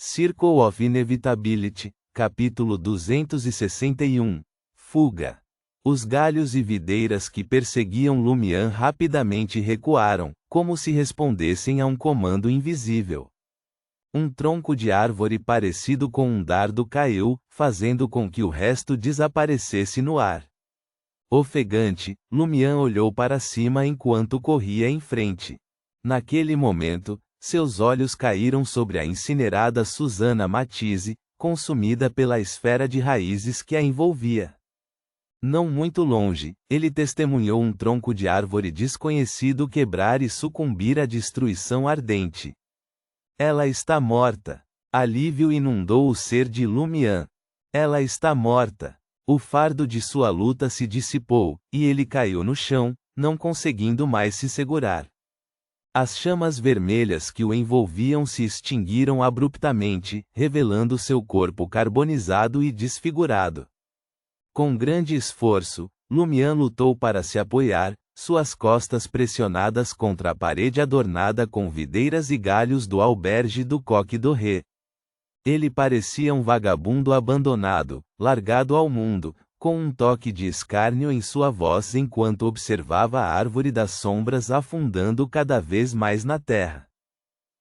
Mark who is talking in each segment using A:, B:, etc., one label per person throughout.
A: Circle of Inevitability, capítulo 261. Fuga. Os galhos e videiras que perseguiam Lumian rapidamente recuaram, como se respondessem a um comando invisível. Um tronco de árvore parecido com um dardo caiu, fazendo com que o resto desaparecesse no ar. Ofegante, Lumian olhou para cima enquanto corria em frente. Naquele momento, seus olhos caíram sobre a incinerada Susana Matisse, consumida pela esfera de raízes que a envolvia. Não muito longe, ele testemunhou um tronco de árvore desconhecido quebrar e sucumbir à destruição ardente. Ela está morta. Alívio inundou o ser de Lumian. Ela está morta. O fardo de sua luta se dissipou, e ele caiu no chão, não conseguindo mais se segurar. As chamas vermelhas que o envolviam se extinguiram abruptamente, revelando seu corpo carbonizado e desfigurado. Com grande esforço, Lumian lutou para se apoiar, suas costas pressionadas contra a parede adornada com videiras e galhos do albergue do Coq d'Orée. Ele parecia um vagabundo abandonado, largado ao mundo, com um toque de escárnio em sua voz enquanto observava a árvore das sombras afundando cada vez mais na terra.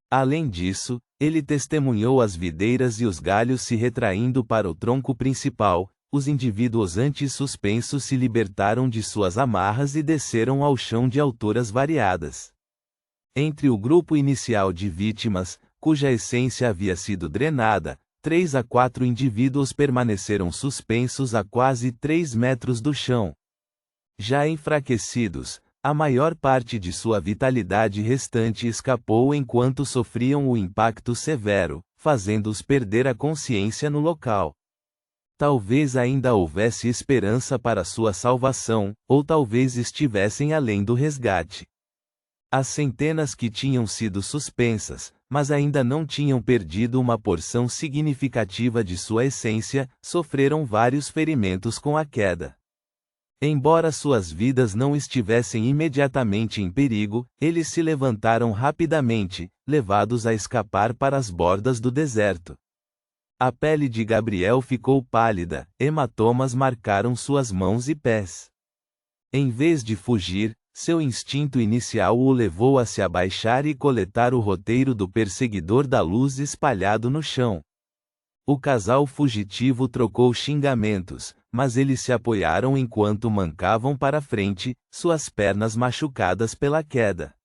A: Além disso, ele testemunhou as videiras e os galhos se retraindo para o tronco principal. Os indivíduos antes suspensos se libertaram de suas amarras e desceram ao chão de alturas variadas. Entre o grupo inicial de vítimas, cuja essência havia sido drenada, 3 a 4 indivíduos permaneceram suspensos a quase 3 metros do chão. Já enfraquecidos, a maior parte de sua vitalidade restante escapou enquanto sofriam o impacto severo, fazendo-os perder a consciência no local. Talvez ainda houvesse esperança para sua salvação, ou talvez estivessem além do resgate. As centenas que tinham sido suspensas, mas ainda não tinham perdido uma porção significativa de sua essência, sofreram vários ferimentos com a queda. Embora suas vidas não estivessem imediatamente em perigo, eles se levantaram rapidamente, levados a escapar para as bordas do deserto. A pele de Gabriel ficou pálida, hematomas marcaram suas mãos e pés. Em vez de fugir, seu instinto inicial o levou a se abaixar e coletar o roteiro do perseguidor da luz espalhado no chão. O casal fugitivo trocou xingamentos, mas eles se apoiaram enquanto mancavam para frente, suas pernas machucadas pela queda.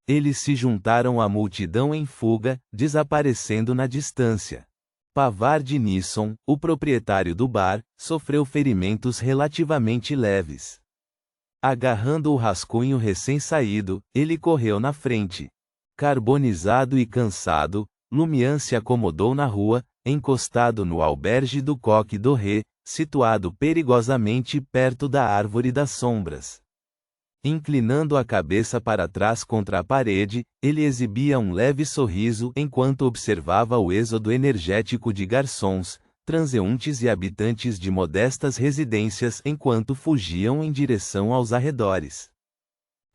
A: Eles se juntaram à multidão em fuga, desaparecendo na distância. Pavard Nisson, o proprietário do bar, sofreu ferimentos relativamente leves. Agarrando o rascunho recém-saído, ele correu na frente. Carbonizado e cansado, Lumian se acomodou na rua, encostado no albergue do Coq d'Orée, situado perigosamente perto da árvore das sombras. Inclinando a cabeça para trás contra a parede, ele exibia um leve sorriso enquanto observava o êxodo energético de garçons, transeuntes e habitantes de modestas residências enquanto fugiam em direção aos arredores.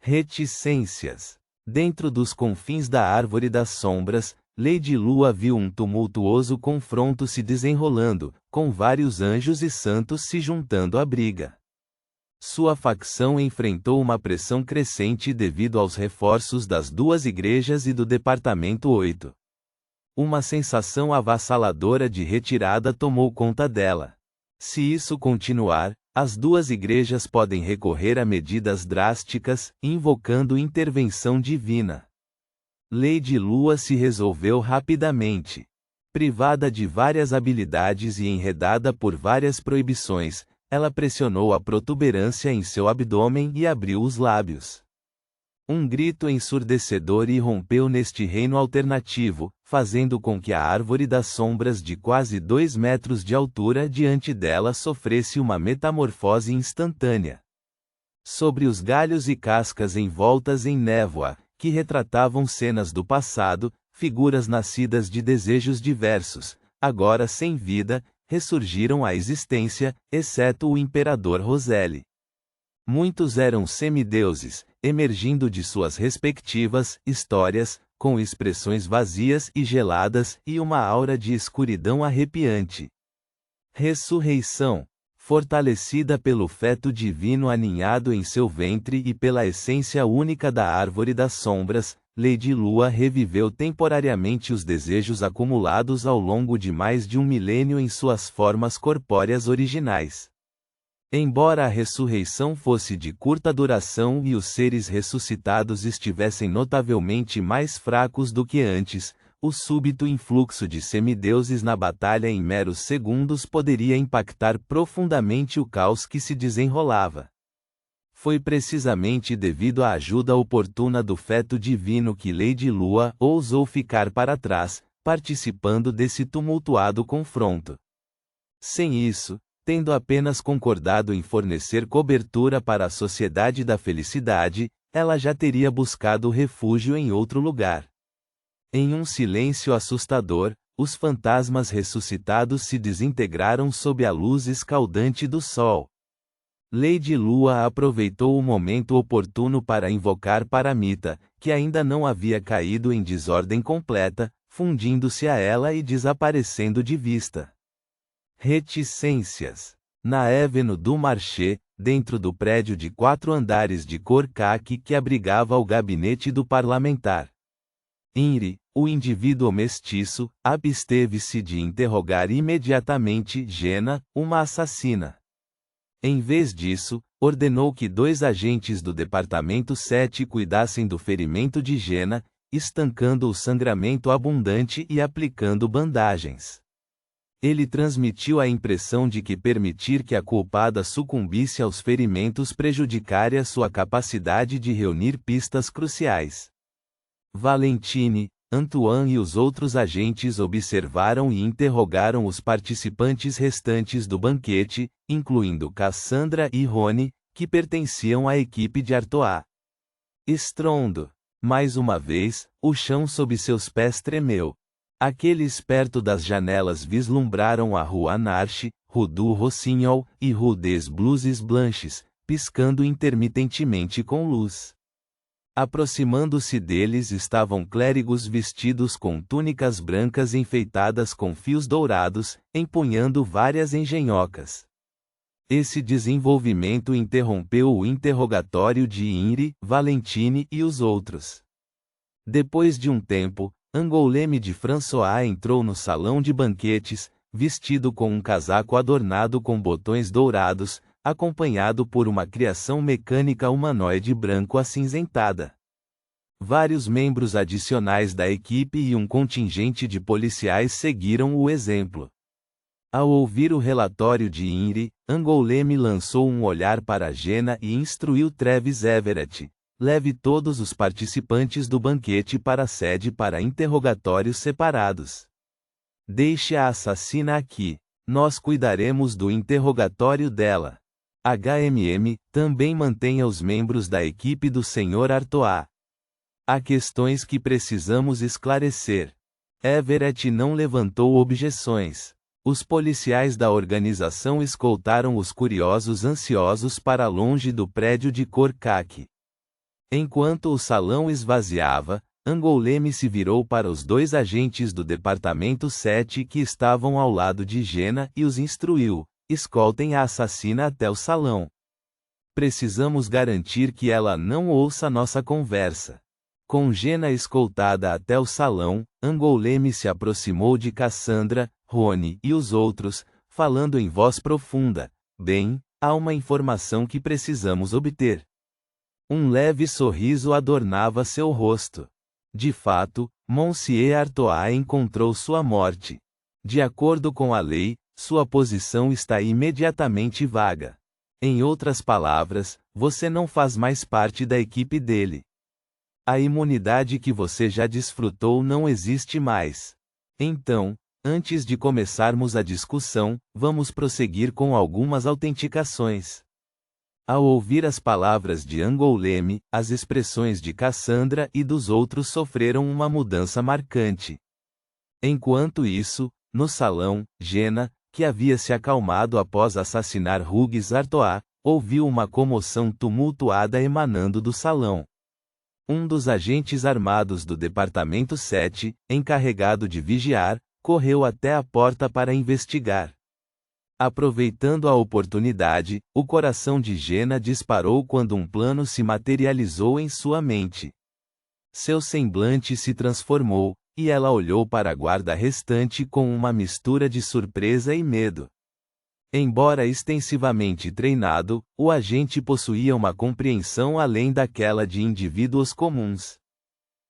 A: Reticências. Dentro dos confins da árvore das sombras, Lady Lua viu um tumultuoso confronto se desenrolando, com vários anjos e santos se juntando à briga. Sua facção enfrentou uma pressão crescente devido aos reforços das 2 igrejas e do Departamento 8. Uma sensação avassaladora de retirada tomou conta dela. Se isso continuar, as 2 igrejas podem recorrer a medidas drásticas, invocando intervenção divina. Lady Lua se resolveu rapidamente. Privada de várias habilidades e enredada por várias proibições, ela pressionou a protuberância em seu abdômen e abriu os lábios. Um grito ensurdecedor irrompeu neste reino alternativo, fazendo com que a árvore das sombras de quase 2 metros de altura diante dela sofresse uma metamorfose instantânea. Sobre os galhos e cascas envoltas em névoa, que retratavam cenas do passado, figuras nascidas de desejos diversos, agora sem vida, ressurgiram à existência, exceto o imperador Roselle. Muitos eram semideuses, emergindo de suas respectivas histórias, com expressões vazias e geladas e uma aura de escuridão arrepiante. Ressurreição. Fortalecida pelo feto divino aninhado em seu ventre e pela essência única da árvore das sombras, Lady Lua reviveu temporariamente os desejos acumulados ao longo de mais de um milênio em suas formas corpóreas originais. Embora a ressurreição fosse de curta duração e os seres ressuscitados estivessem notavelmente mais fracos do que antes, o súbito influxo de semideuses na batalha em meros segundos poderia impactar profundamente o caos que se desenrolava. Foi precisamente devido à ajuda oportuna do feto divino que Lady Lua ousou ficar para trás, participando desse tumultuado confronto. Sem isso, tendo apenas concordado em fornecer cobertura para a Sociedade da Felicidade, ela já teria buscado refúgio em outro lugar. Em um silêncio assustador, os fantasmas ressuscitados se desintegraram sob a luz escaldante do sol. Lady Lua aproveitou o momento oportuno para invocar Paramita, que ainda não havia caído em desordem completa, fundindo-se a ela e desaparecendo de vista. Reticências. Na Avenue du Marché, dentro do prédio de 4 andares de cor caqui que abrigava o gabinete do parlamentar. Inri, o indivíduo mestiço, absteve-se de interrogar imediatamente Jenna, uma assassina. Em vez disso, ordenou que 2 agentes do Departamento 7 cuidassem do ferimento de Jenna, estancando o sangramento abundante e aplicando bandagens. Ele transmitiu a impressão de que permitir que a culpada sucumbisse aos ferimentos prejudicaria sua capacidade de reunir pistas cruciais. Valentine, Antoine e os outros agentes observaram e interrogaram os participantes restantes do banquete, incluindo Cassandra e Rony, que pertenciam à equipe de Artois. Estrondo. Mais uma vez, o chão sob seus pés tremeu. Aqueles perto das janelas vislumbraram a Rue Anarche, Rue du Rossignol e Rue des Blouses Blanches, piscando intermitentemente com luz. Aproximando-se deles estavam clérigos vestidos com túnicas brancas enfeitadas com fios dourados, empunhando várias engenhocas. Esse desenvolvimento interrompeu o interrogatório de Inri, Valentine e os outros. Depois de um tempo, Angoulême de François entrou no salão de banquetes, vestido com um casaco adornado com botões dourados, acompanhado por uma criação mecânica humanoide branco acinzentada. Vários membros adicionais da equipe e um contingente de policiais seguiram o exemplo. Ao ouvir o relatório de Inri, Angoulême lançou um olhar para Jenna e instruiu Travis Everett: leve todos os participantes do banquete para a sede para interrogatórios separados. Deixe a assassina aqui. Nós cuidaremos do interrogatório dela. Também mantenha os membros da equipe do Sr. Artois. Há questões que precisamos esclarecer. Everett não levantou objeções. Os policiais da organização escoltaram os curiosos ansiosos para longe do prédio de cor caqui. Enquanto o salão esvaziava, Angoulême se virou para os 2 agentes do Departamento 7 que estavam ao lado de Jenna e os instruiu: escoltem a assassina até o salão. Precisamos garantir que ela não ouça nossa conversa. Com Jenna escoltada até o salão, Angoulême se aproximou de Cassandra, Rony e os outros, falando em voz profunda: bem, há uma informação que precisamos obter. Um leve sorriso adornava seu rosto. De fato, Monsieur Artois encontrou sua morte. De acordo com a lei, sua posição está imediatamente vaga. Em outras palavras, você não faz mais parte da equipe dele. A imunidade que você já desfrutou não existe mais. Então, antes de começarmos a discussão, vamos prosseguir com algumas autenticações. Ao ouvir as palavras de Angoulême, as expressões de Cassandra e dos outros sofreram uma mudança marcante. Enquanto isso, no salão, Jenna, que havia se acalmado após assassinar Hugues Artois, ouviu uma comoção tumultuada emanando do salão. Um dos agentes armados do Departamento 7, encarregado de vigiar, correu até a porta para investigar. Aproveitando a oportunidade, o coração de Jenna disparou quando um plano se materializou em sua mente. Seu semblante se transformou, e ela olhou para a guarda restante com uma mistura de surpresa e medo. Embora extensivamente treinado, o agente possuía uma compreensão além daquela de indivíduos comuns.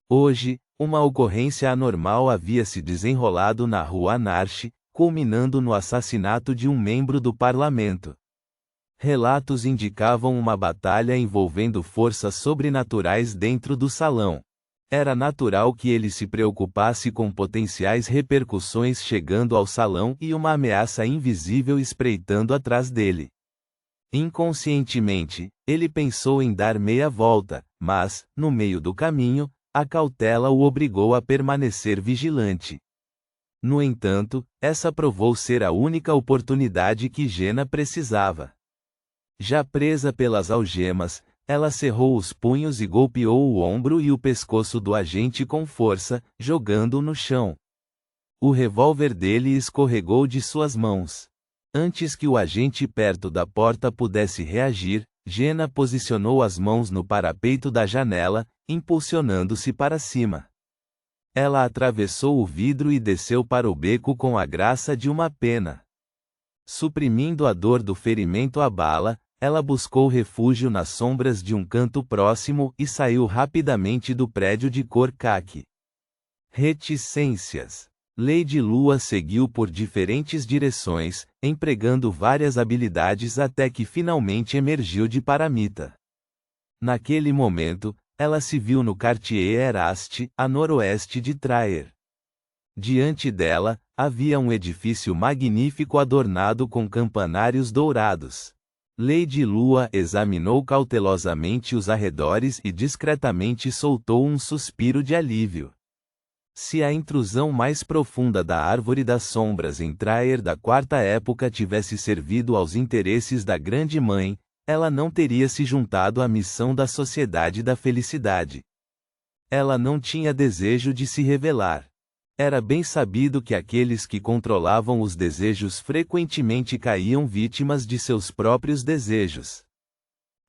A: Hoje, uma ocorrência anormal havia se desenrolado na rua Anarche, culminando no assassinato de um membro do parlamento. Relatos indicavam uma batalha envolvendo forças sobrenaturais dentro do salão. Era natural que ele se preocupasse com potenciais repercussões chegando ao salão e uma ameaça invisível espreitando atrás dele. Inconscientemente, ele pensou em dar meia volta, mas, no meio do caminho, a cautela o obrigou a permanecer vigilante. No entanto, essa provou ser a única oportunidade que Jenna precisava. Já presa pelas algemas, ela cerrou os punhos e golpeou o ombro e o pescoço do agente com força, jogando-o no chão. O revólver dele escorregou de suas mãos. Antes que o agente perto da porta pudesse reagir, Jenna posicionou as mãos no parapeito da janela, impulsionando-se para cima. Ela atravessou o vidro e desceu para o beco com a graça de uma pena. Suprimindo a dor do ferimento à bala, ela buscou refúgio nas sombras de um canto próximo e saiu rapidamente do prédio de cor caqui. Reticências. Lady Lua seguiu por diferentes direções, empregando várias habilidades até que finalmente emergiu de Paramita. Naquele momento, ela se viu no Quartier Eraste, a noroeste de Traer. Diante dela, havia um edifício magnífico adornado com campanários dourados. Lady Lua examinou cautelosamente os arredores e discretamente soltou um suspiro de alívio. Se a intrusão mais profunda da Árvore das Sombras em Traer da Quarta Época tivesse servido aos interesses da Grande Mãe, ela não teria se juntado à missão da Sociedade da Felicidade. Ela não tinha desejo de se revelar. Era bem sabido que aqueles que controlavam os desejos frequentemente caíam vítimas de seus próprios desejos.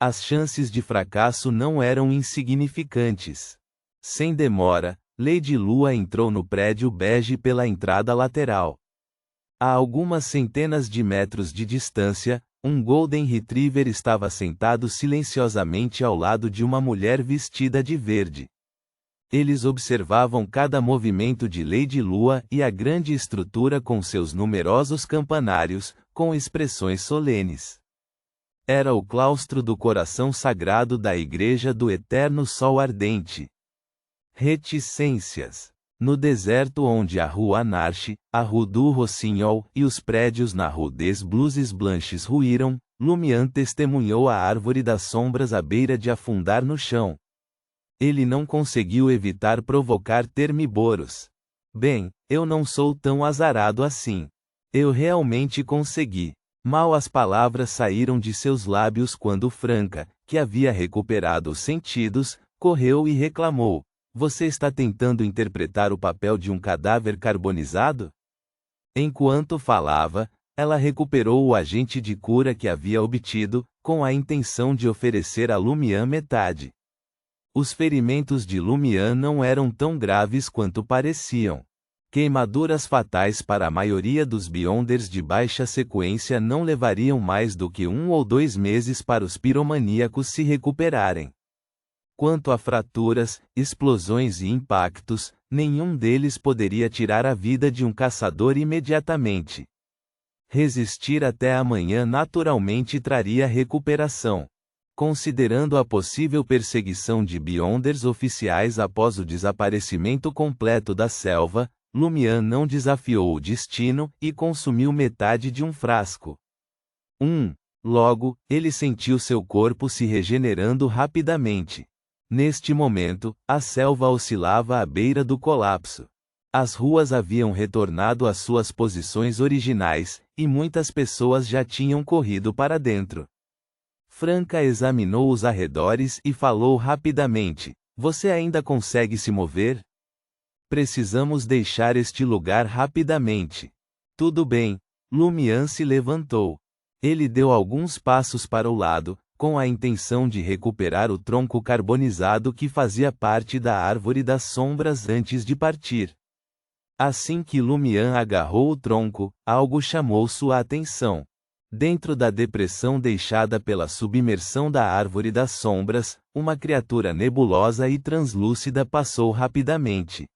A: As chances de fracasso não eram insignificantes. Sem demora, Lady Lua entrou no prédio bege pela entrada lateral. A algumas centenas de metros de distância, um Golden Retriever estava sentado silenciosamente ao lado de uma mulher vestida de verde. Eles observavam cada movimento de Lady Lua e a grande estrutura com seus numerosos campanários, com expressões solenes. Era o claustro do coração sagrado da Igreja do Eterno Sol Ardente. Reticências. No deserto onde a Rua Anarche, a Rue du Rossignol e os prédios na Rue des Blouses Blanches ruíram, Lumian testemunhou a Árvore das Sombras à beira de afundar no chão. Ele não conseguiu evitar provocar termiboros. Bem, eu não sou tão azarado assim. Eu realmente consegui. Mal as palavras saíram de seus lábios quando Franca, que havia recuperado os sentidos, correu e reclamou: "Você está tentando interpretar o papel de um cadáver carbonizado?" Enquanto falava, ela recuperou o agente de cura que havia obtido, com a intenção de oferecer a Lumian metade. Os ferimentos de Lumian não eram tão graves quanto pareciam. Queimaduras fatais para a maioria dos Beyonders de baixa sequência não levariam mais do que 1 ou 2 meses para os piromaníacos se recuperarem. Quanto a fraturas, explosões e impactos, nenhum deles poderia tirar a vida de um caçador imediatamente. Resistir até amanhã naturalmente traria recuperação. Considerando a possível perseguição de Beyonders oficiais após o desaparecimento completo da selva, Lumian não desafiou o destino e consumiu metade de um frasco. Logo, ele sentiu seu corpo se regenerando rapidamente. Neste momento, a selva oscilava à beira do colapso. As ruas haviam retornado às suas posições originais, e muitas pessoas já tinham corrido para dentro. Franca examinou os arredores e falou rapidamente: Você ainda consegue se mover? Precisamos deixar este lugar rapidamente. Tudo bem. Lumian se levantou. Ele deu alguns passos para o lado, com a intenção de recuperar o tronco carbonizado que fazia parte da árvore das sombras antes de partir. Assim que Lumian agarrou o tronco, algo chamou sua atenção. Dentro da depressão deixada pela submersão da árvore das sombras, uma criatura nebulosa e translúcida passou rapidamente.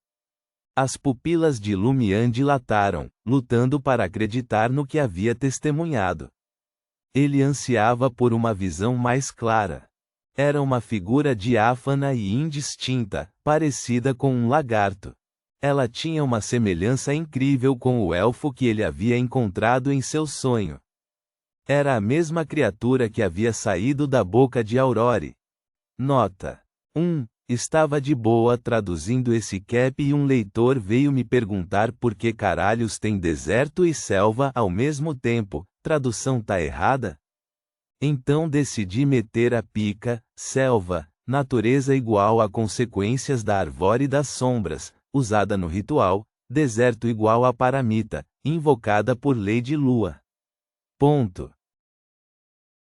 A: As pupilas de Lumian dilataram, lutando para acreditar no que havia testemunhado. Ele ansiava por uma visão mais clara. Era uma figura diáfana e indistinta, parecida com um lagarto. Ela tinha uma semelhança incrível com o elfo que ele havia encontrado em seu sonho. Era a mesma criatura que havia saído da boca de Aurore. Nota: 1. Estava de boa traduzindo esse cap e um leitor veio me perguntar por que caralhos tem deserto e selva ao mesmo tempo. Tradução tá errada? Então decidi meter a pica, selva, natureza igual a consequências da árvore das sombras, usada no ritual, deserto igual a paramita, invocada por Lady Lua. Ponto.